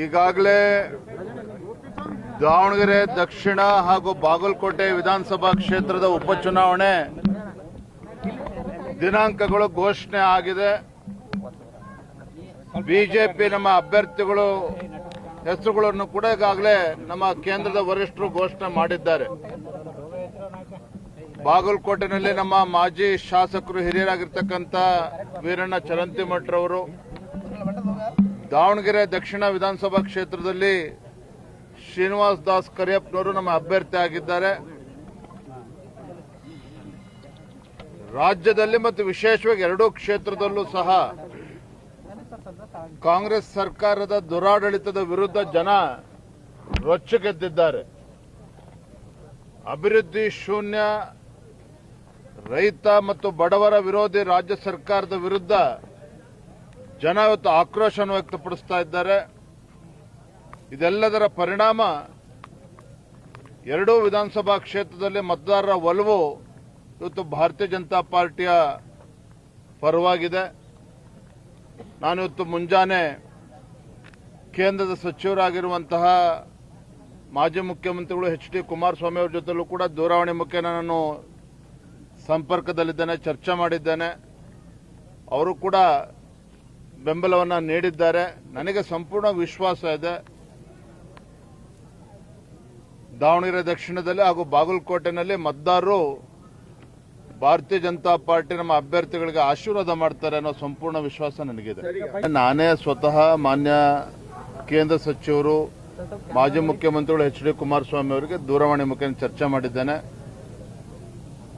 ಈಗಾಗಲೇ ದಾವಣಗೆರೆ ದಕ್ಷಿಣ ಹಾಗೂ ಬಾಗಲಕೋಟೆ ವಿಧಾನಸಭಾ ಕ್ಷೇತ್ರದ ಉಪಚುನಾವಣೆ ದಿನಾಂಕಗಳು ಘೋಷಣೆ ಆಗಿದೆ. ಬಿಜೆಪಿ ನಮ್ಮ ಅಭ್ಯರ್ಥಿಗಳು ಹೆಸರುಗಳನ್ನು ಕೂಡ ಈಗಾಗಲೇ ನಮ್ಮ ಕೇಂದ್ರದ ವರಿಷ್ಠರು ಘೋಷಣೆ ಮಾಡಿದ್ದಾರೆ. ಬಾಗಲಕೋಟೆನಲ್ಲಿ ನಮ್ಮ ಮಾಜಿ ಶಾಸಕರು ಹಿರಿಯರಾಗಿರ್ತಕ್ಕಂಥ ವೀರಣ್ಣ ಚರಂತಿಮಠರವರು, ದಾವಣಗೆರೆ ದಕ್ಷಿಣ ವಿಧಾನಸಭಾ ಕ್ಷೇತ್ರದಲ್ಲಿ ಶ್ರೀನಿವಾಸ್ ದಾಸ್ ಕರಿಯಪ್ಪನವರು ನಮ್ಮ ಅಭ್ಯರ್ಥಿ ಆಗಿದ್ದಾರೆ. ರಾಜ್ಯದಲ್ಲಿ ಮತ್ತು ವಿಶೇಷವಾಗಿ ಎರಡೂ ಕ್ಷೇತ್ರದಲ್ಲೂ ಸಹ ಕಾಂಗ್ರೆಸ್ ಸರ್ಕಾರದ ದುರಾಡಳಿತದ ವಿರುದ್ಧ ಜನ ರೊಚ್ಚಿಗೆದ್ದಿದ್ದಾರೆ. ಅಭಿವೃದ್ಧಿ ಶೂನ್ಯ, ರೈತ ಮತ್ತು ಬಡವರ ವಿರೋಧಿ ರಾಜ್ಯ ಸರ್ಕಾರದ ವಿರುದ್ಧ ಜನ ಇವತ್ತು ಆಕ್ರೋಶವನ್ನು ವ್ಯಕ್ತಪಡಿಸ್ತಾ ಇದ್ದಾರೆ. ಇದೆಲ್ಲದರ ಪರಿಣಾಮ ಎರಡೂ ವಿಧಾನಸಭಾ ಕ್ಷೇತ್ರದಲ್ಲಿ ಮತದಾರರ ಒಲವು ಇವತ್ತು ಭಾರತೀಯ ಜನತಾ ಪಾರ್ಟಿಯ ಪರವಾಗಿದೆ. ನಾನಿವತ್ತು ಮುಂಜಾನೆ ಕೇಂದ್ರದ ಸಚಿವರಾಗಿರುವಂತಹ ಮಾಜಿ ಮುಖ್ಯಮಂತ್ರಿಗಳು ಎಚ್.ಡಿ. ಕುಮಾರಸ್ವಾಮಿ ಅವರ ಜೊತೆಲೂ ಕೂಡ ದೂರವಾಣಿ ಮುಖೇನ ನಾನು ಸಂಪರ್ಕದಲ್ಲಿದ್ದೇನೆ, ಚರ್ಚೆ ಮಾಡಿದ್ದೇನೆ. ಅವರು ಕೂಡ ಬೆಂಬಲವನ್ನು ನೀಡಿದ್ದಾರೆ. ನನಗೆ ಸಂಪೂರ್ಣ ವಿಶ್ವಾಸ ಇದೆ, ದಾವಣಗೆರೆ ದಕ್ಷಿಣದಲ್ಲಿ ಹಾಗೂ ಬಾಗಲಕೋಟೆನಲ್ಲಿ ಮತದಾರರು ಭಾರತೀಯ ಜನತಾ ಪಾರ್ಟಿ ನಮ್ಮ ಅಭ್ಯರ್ಥಿಗಳಿಗೆ ಆಶೀರ್ವಾದ ಮಾಡ್ತಾರೆ ಅನ್ನೋ ಸಂಪೂರ್ಣ ವಿಶ್ವಾಸ ನನಗಿದೆ. ನಾನೇ ಸ್ವತಃ ಮಾನ್ಯ ಕೇಂದ್ರ ಸಚಿವರು ಮಾಜಿ ಮುಖ್ಯಮಂತ್ರಿಗಳು ಎಚ್.ಡಿ. ಕುಮಾರಸ್ವಾಮಿ ಅವರಿಗೆ ದೂರವಾಣಿ ಮುಖೇನ ಚರ್ಚೆ ಮಾಡಿದ್ದೇನೆ.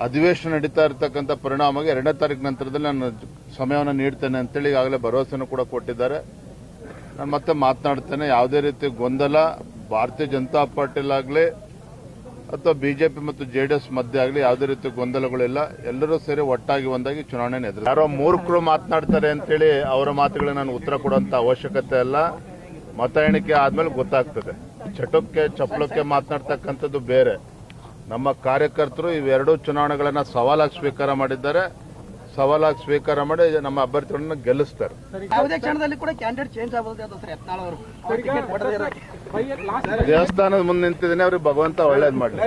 ಅಧಿವೇಶನ ನಡೀತಾ ಇರತಕ್ಕಂಥ ಪರಿಣಾಮವಾಗಿ 2ನೇ ತಾರೀಕು ನಂತರದಲ್ಲಿ ನಾನು ಸಮಯವನ್ನು ನೀಡ್ತೇನೆ ಅಂತೇಳಿ ಈಗಾಗಲೇ ಭರವಸೆಯನ್ನು ಕೂಡ ಕೊಟ್ಟಿದ್ದಾರೆ. ನಾನು ಮತ್ತೆ ಮಾತನಾಡ್ತೇನೆ. ಯಾವುದೇ ರೀತಿ ಗೊಂದಲ ಭಾರತೀಯ ಜನತಾ ಪಾರ್ಟಿಲಾಗಲಿ ಅಥವಾ ಬಿಜೆಪಿ ಮತ್ತು ಜೆಡಿಎಸ್ ಮಧ್ಯೆ ಆಗಲಿ ಯಾವುದೇ ರೀತಿ ಗೊಂದಲಗಳಿಲ್ಲ. ಎಲ್ಲರೂ ಸೇರಿ ಒಟ್ಟಾಗಿ ಒಂದಾಗಿ ಚುನಾವಣೆ ಎದುರು. ಯಾರೋ ಮೂರ್ಖರು ಮಾತನಾಡ್ತಾರೆ ಅಂತೇಳಿ ಅವರ ಮಾತುಗಳಿಗೆ ನಾನು ಉತ್ತರ ಕೊಡುವಂತ ಅವಶ್ಯಕತೆ ಇಲ್ಲ. ಮತ ಎಣಿಕೆ ಆದ್ಮೇಲೆ ಗೊತ್ತಾಗ್ತದೆ. ಚಟಕ್ಕೆ ಚಪ್ಪಳಕ್ಕೆ ಮಾತನಾಡ್ತಕ್ಕಂಥದ್ದು ಬೇರೆ. ನಮ್ಮ ಕಾರ್ಯಕರ್ತರು ಇವೆರಡೂ ಚುನಾವಣೆಗಳನ್ನ ಸವಾಲಾಗಿ ಸ್ವೀಕಾರ ಮಾಡಿದ್ದಾರೆ. ಸವಾಲಾಗಿ ಸ್ವೀಕಾರ ಮಾಡಿ ನಮ್ಮ ಅಭ್ಯರ್ಥಿಗಳನ್ನ ಗೆಲ್ಲಿಸ್ತಾರೆ. ಯಾವುದೇ ಕ್ಷಣದಲ್ಲಿ ಕೂಡ ಕ್ಯಾಂಡಿಡೇಟ್ ಚೇಂಜ್ ಆಗಬಹುದು ಸರ್. ಯತ್ನಾಳ್ ಅವರು ದೇವಸ್ಥಾನದ ಮುಂದೆ ನಿಂತಿದ್ದೇನೆ. ಅವ್ರಿಗೆ ಭಗವಂತ ಒಳ್ಳೇದ್ ಮಾಡಲಿ.